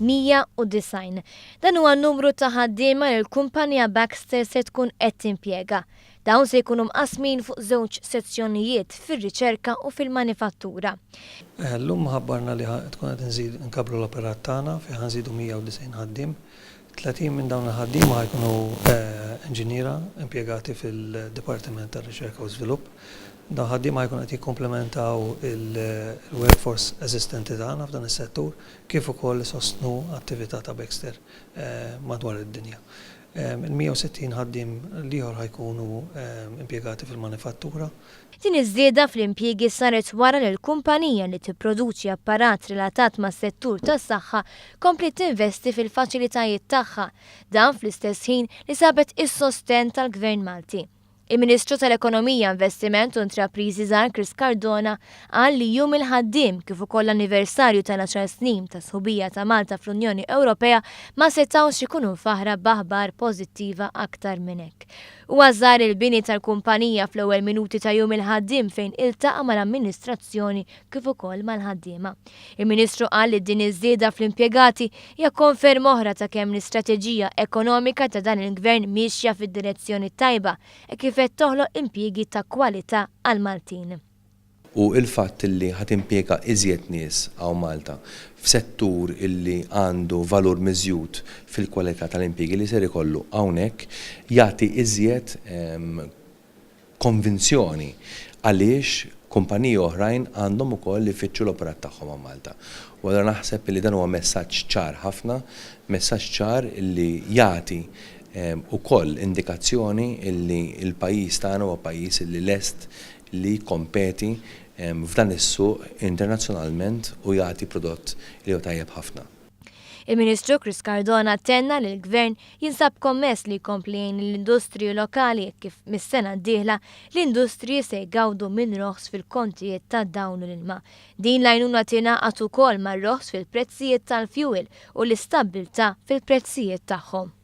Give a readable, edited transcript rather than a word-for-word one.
190. Dan huwa n-numru ta' ħaddiema li l-kumpanija Baxter se tkun qed timpjega. Dawn se jkunu mqasmin fuq żewġ sezzjonijiet fir-riċerka u fil-manifattura. Llum ħabbarna li tkun qed nkabru l-operat tagħna fejn ħanżidu 190 ħaddiem. 30 minn dawn il-ħaddiema ħajkunu inġiniera impjegati fil-Dipartiment tar-Riċerka u Żvilupp. Dawn ħaddiema ħajkunu qed jikkomplementaw il-workforce assistenti tagħna f'dan is-settur kif ukoll isostnu attività ta' Baxter madwar id-dinja. Il-160 ħaddiem ieħor ħajkunu impjegati fil-manifattura. Din iż-żieda fl-impjiegi saret wara li l-kumpanija li tipproduċi apparat relatat mas-settur tas-saħħa kompli tinvesti fil-faċilitajiet tagħha, dan fl-istess ħin li sabet is-sostenn tal-Gvern Malti. Il-Ministru tal-Ekonomija, Investiment u Intrapriżi żgħar Chris Cardona qal li jum il-ħaddiem kif ukoll l-anniversarju tal-10 snin ta' sħubija ta' Malta fl-Unjoni Ewropea ma setgħux ikunu faħra b'aħbar pożittiva aktar minn hekk. Huwa żar il-bini tal-kumpanija fl-ewwel minuti ta' jum il-ħaddiem fejn iltaqa' mal-amministrazzjoni kif ukoll mal-ħaddiema. Il-Ministru qal li din iż-żieda fl-impjegati hija konferma oħra ta' kemm l-istrateġija ekonomika ta' dan il-Gvern mixja fid-direzzjoni tajba kif qed toħloq impjiegi ta' kwalità għal Maltin. U il-fatt illi ħatimpjega iżjed nies għaw Malta f'settur illi għandu valur miżjud fil-kwalità tal-impjiegi li ser ikollu hawnhekk jagħti iżjed konvinzjoni għaliex kumpaniji oħrajn għandhom ukoll ifittxu l-operat tagħhom għal Malta. U għadra naħseb li dan huwa messaġġ ċar ħafna, messaġġ ċar illi jagħti ukoll indikazzjoni illi il-pajjiż tagħna huwa pajjiż illi lest li kompeti f'dan is-suq internazzjonalment u jagħti prodott li huwa tajjeb ħafna. Il-Ministru Chris Cardona tenna li l-Gvern jinsab kommess li jkompli l-industriji lokali kif mis-sena d-dieħla l-industriji se jgawdu minn roħs fil-kontijiet ta' dawn l-ilma. Din l-għajnuna tingħaqad ukoll mar-roħs fil-prezzijiet tal-fuel u l-istabbiltà fil-prezzijiet tagħhom.